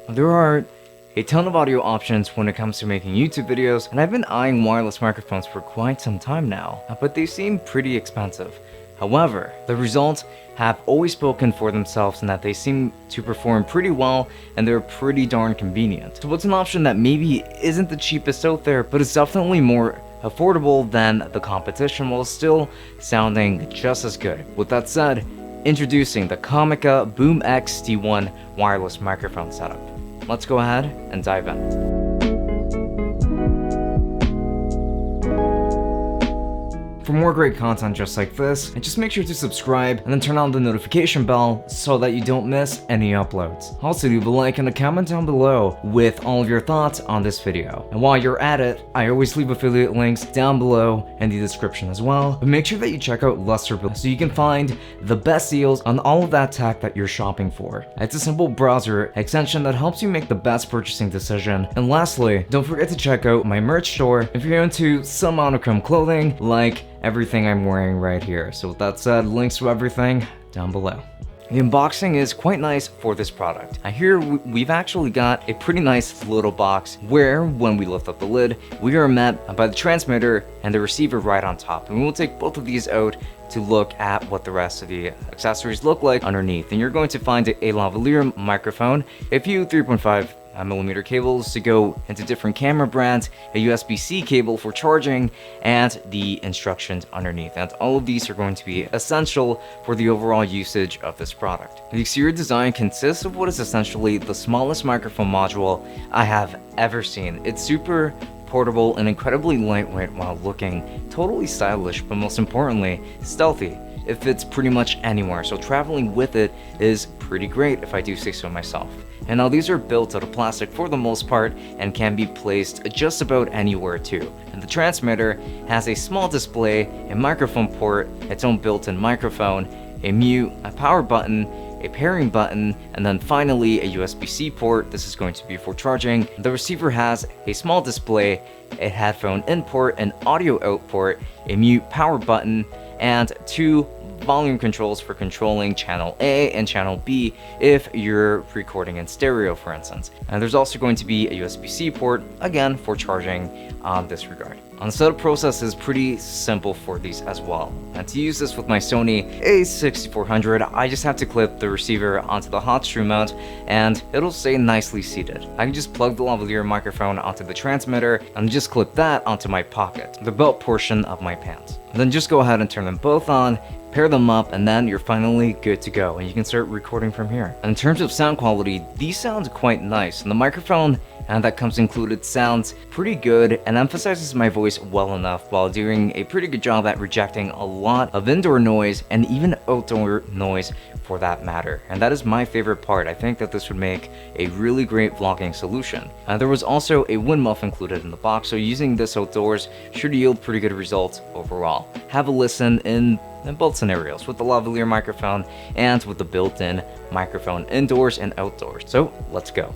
There are a ton of audio options when it comes to making YouTube videos, and I've been eyeing wireless microphones for quite some time now, but they seem pretty expensive. However, the results have always spoken for themselves in that they seem to perform pretty well and they're pretty darn convenient. So it's an option that maybe isn't the cheapest out there, but it's definitely more affordable than the competition while still sounding just as good. With that said, introducing the Comica BoomX-D1 wireless microphone setup. Let's go ahead and dive in. For more great content just like this, just make sure to subscribe and then turn on the notification bell so that you don't miss any uploads. Also leave a like and a comment down below with all of your thoughts on this video. And while you're at it, I always leave affiliate links down below in the description as well. But make sure that you check out Lusterbill so you can find the best deals on all of that tech that you're shopping for. It's a simple browser extension that helps you make the best purchasing decision. And lastly, don't forget to check out my merch store if you're into some monochrome clothing like everything I'm wearing right here. So with that said, links to everything down below. The unboxing is quite nice for this product. I hear we've actually got a pretty nice little box where when we lift up the lid, we are met by the transmitter and the receiver right on top. And we'll take both of these out to look at what the rest of the accessories look like underneath. And you're going to find a lavalier microphone, a few 3.5 millimeter cables to go into different camera brands, a USB-C cable for charging, and the instructions underneath. And all of these are going to be essential for the overall usage of this product. The exterior design consists of what is essentially the smallest microphone module I have ever seen. It's super portable and incredibly lightweight while looking totally stylish, but most importantly, stealthy. It fits pretty much anywhere, so traveling with it is pretty great if I do say so myself. And now these are built out of plastic for the most part and can be placed just about anywhere too. And the transmitter has a small display, a microphone port, its own built-in microphone, a mute, a power button, a pairing button, and then finally a USB-C port. This is going to be for charging. The receiver has a small display, a headphone in port, an audio out port, a mute power button, and two volume controls for controlling channel A and channel B if you're recording in stereo, for instance. And there's also going to be a USB-C port, again, for charging on this regard. The setup process is pretty simple for these as well. And to use this with my Sony a6400, I just have to clip the receiver onto the hot screw mount and it'll stay nicely seated. I can just plug the lavalier microphone onto the transmitter and just clip that onto my pocket, the belt portion of my pants. Then just go ahead and turn them both on, pair them up, and then you're finally good to go and you can start recording from here. And in terms of sound quality, these sound quite nice, and the microphone that comes included sounds pretty good and emphasizes my voice well enough while doing a pretty good job at rejecting a lot of indoor noise and even outdoor noise for that matter. And that is my favorite part. I think that this would make a really great vlogging solution. There was also a wind muff included in the box, so using this outdoors should yield pretty good results overall. Have a listen in both scenarios, with the lavalier microphone and with the built-in microphone indoors and outdoors. So let's go.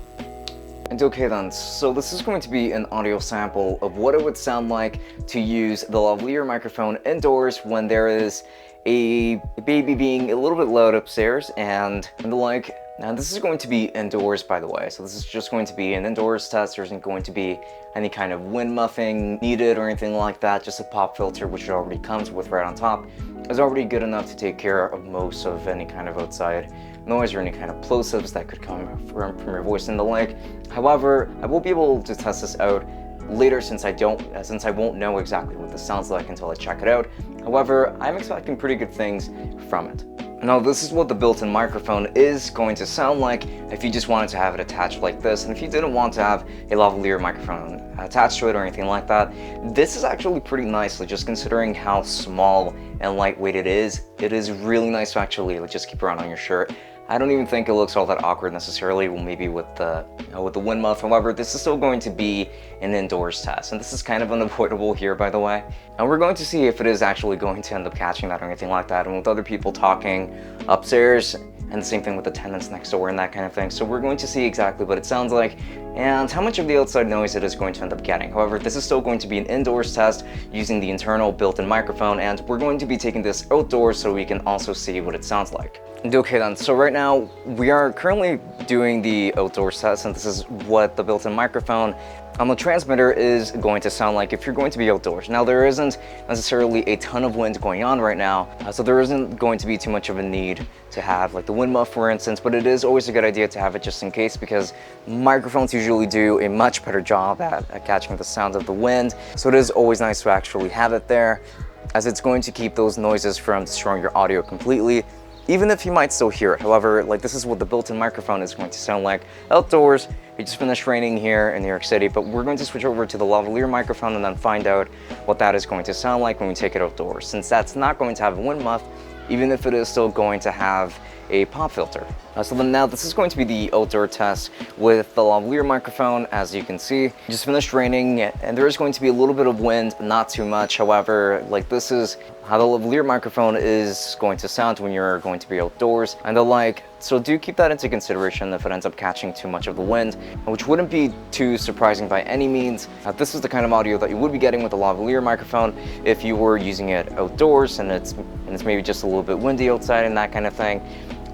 And okay then, so this is going to be an audio sample of what it would sound like to use the lavalier microphone indoors when there is a baby being a little bit loud upstairs and the like. Now this is going to be indoors, by the way, so this is just going to be an indoors test. There isn't going to be any kind of wind muffing needed or anything like that. Just a pop filter, which it already comes with right on top, is already good enough to take care of most of any kind of outside noise or any kind of plosives that could come from your voice and the like. However, I will be able to test this out later since I won't know exactly what this sounds like until I check it out. However, I'm expecting pretty good things from it. Now this is what the built-in microphone is going to sound like if you just wanted to have it attached like this, and if you didn't want to have a lavalier microphone attached to it or anything like that, this is actually pretty nice, just considering how small and lightweight it is. It is really nice to actually just keep around on your shirt. I don't even think it looks all that awkward necessarily, well, maybe with the wind muff. However, this is still going to be an indoors test, and this is kind of unavoidable here, by the way. And we're going to see if it is actually going to end up catching that or anything like that, and with other people talking upstairs, and the same thing with the tenants next door and that kind of thing. So we're going to see exactly what it sounds like and how much of the outside noise it is going to end up getting. However, this is still going to be an indoors test using the internal built-in microphone, and we're going to be taking this outdoors so we can also see what it sounds like. And okay then, so right now, we are currently doing the outdoor test, and this is what the built-in microphone on the transmitter is going to sound like if you're going to be outdoors. Now, there isn't necessarily a ton of wind going on right now, so there isn't going to be too much of a need to have like the wind muff, for instance, but it is always a good idea to have it just in case, because microphones usually do a much better job at catching the sound of the wind. So it is always nice to actually have it there, as it's going to keep those noises from destroying your audio completely, even if you might still hear it. However, like, this is what the built-in microphone is going to sound like outdoors. It just finished raining here in New York City, but we're going to switch over to the lavalier microphone and then find out what that is going to sound like when we take it outdoors, since that's not going to have a wind muff, even if it is still going to have a pop filter. So then now this is going to be the outdoor test with the lavalier microphone. As you can see, it just finished raining and there is going to be a little bit of wind, not too much. However, like, this is how the lavalier microphone is going to sound when you're going to be outdoors and the like. So do keep that into consideration if it ends up catching too much of the wind, which wouldn't be too surprising by any means. This is the kind of audio that you would be getting with a lavalier microphone if you were using it outdoors and it's maybe just a little bit windy outside and that kind of thing.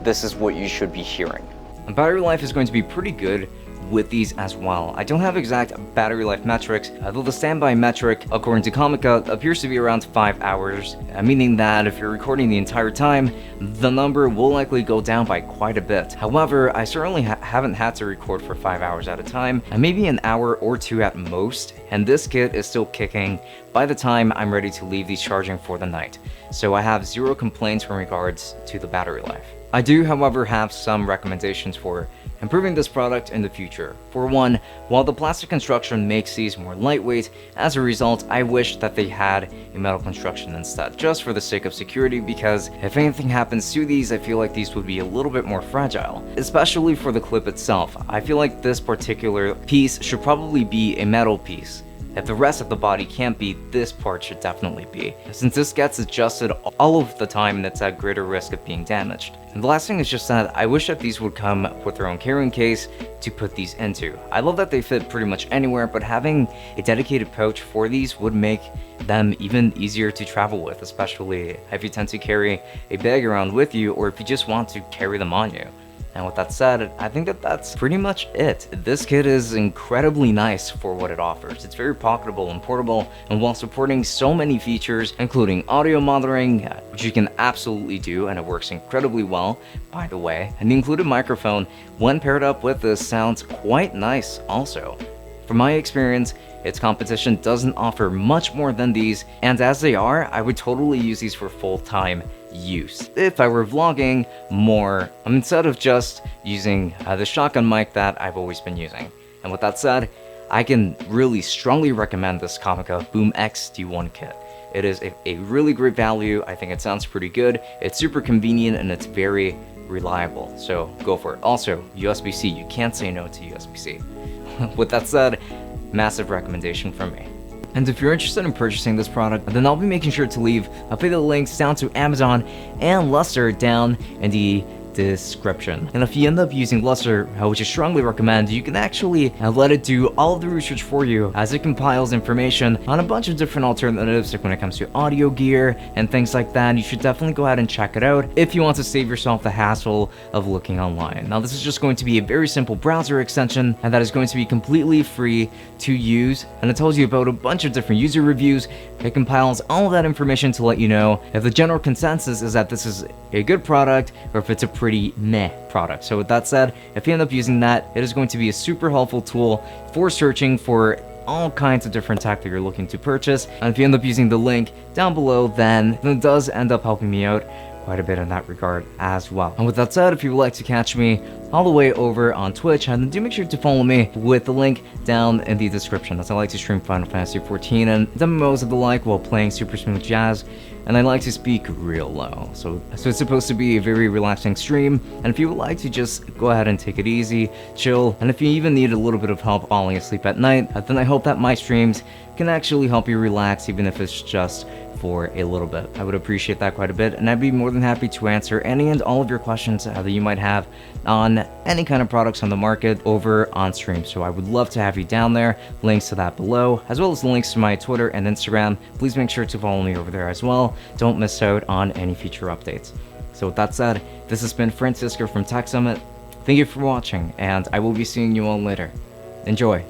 This is what you should be hearing. And battery life is going to be pretty good with these as well. I don't have exact battery life metrics, though the standby metric, according to Comica, appears to be around 5 hours, meaning that if you're recording the entire time, the number will likely go down by quite a bit. However, I certainly haven't had to record for 5 hours at a time, and maybe an hour or two at most, and this kit is still kicking by the time I'm ready to leave these charging for the night. So I have zero complaints in regards to the battery life. I do, however, have some recommendations for improving this product in the future. For one, while the plastic construction makes these more lightweight, as a result, I wish that they had a metal construction instead, just for the sake of security, because if anything happens to these, I feel like these would be a little bit more fragile, especially for the clip itself. I feel like this particular piece should probably be a metal piece. If the rest of the body can't be, this part should definitely be, since this gets adjusted all of the time and it's at greater risk of being damaged. And the last thing is just that I wish that these would come with their own carrying case to put these into. I love that they fit pretty much anywhere, but having a dedicated pouch for these would make them even easier to travel with, especially if you tend to carry a bag around with you or if you just want to carry them on you. And with that said, I think that that's pretty much it. This kit is incredibly nice for what it offers. It's very pocketable and portable, and while supporting so many features, including audio monitoring, which you can absolutely do, and it works incredibly well, by the way, and the included microphone, when paired up with this, sounds quite nice also. From my experience, its competition doesn't offer much more than these, and as they are, I would totally use these for full-time use if I were vlogging more, instead of just using the shotgun mic that I've always been using. And with that said, I can really strongly recommend this Comica BoomX-D1 kit. It is a really great value. I think it sounds pretty good. It's super convenient and it's very reliable, so go for it. Also, USB-C, you can't say no to USB-C. With that said, massive recommendation from me. And if you're interested in purchasing this product, then I'll be making sure to leave affiliate links down to Amazon and Luster down in the description. And if you end up using Luster, which I strongly recommend, you can actually let it do all of the research for you, as it compiles information on a bunch of different alternatives, like when it comes to audio gear and things like that. You should definitely go ahead and check it out if you want to save yourself the hassle of looking online. Now, this is just going to be a very simple browser extension, and that is going to be completely free to use, and it tells you about a bunch of different user reviews. It compiles all of that information to let you know if the general consensus is that this is a good product or if it's a pretty meh product. So with that said, if you end up using that, it is going to be a super helpful tool for searching for all kinds of different tech that you're looking to purchase. And if you end up using the link down below, then it does end up helping me out quite a bit in that regard as well. And with that said, if you would like to catch me all the way over on Twitch, and then do make sure to follow me with the link down in the description, as I like to stream Final Fantasy XIV and MMOs of the like while playing super smooth jazz, and I like to speak real low. So it's supposed to be a very relaxing stream, and if you would like to just go ahead and take it easy, chill, and if you even need a little bit of help falling asleep at night, then I hope that my streams can actually help you relax, even if it's just for a little bit. I would appreciate that quite a bit, and I'd be more than happy to answer any and all of your questions that you might have on any kind of products on the market over on stream. So I would love to have you down there. Links to that below, as well as the links to my Twitter and Instagram. Please make sure to follow me over there as well. Don't miss out on any future updates. So with that said, this has been Francisco from Tech Summit. Thank you for watching, and I will be seeing you all later. Enjoy!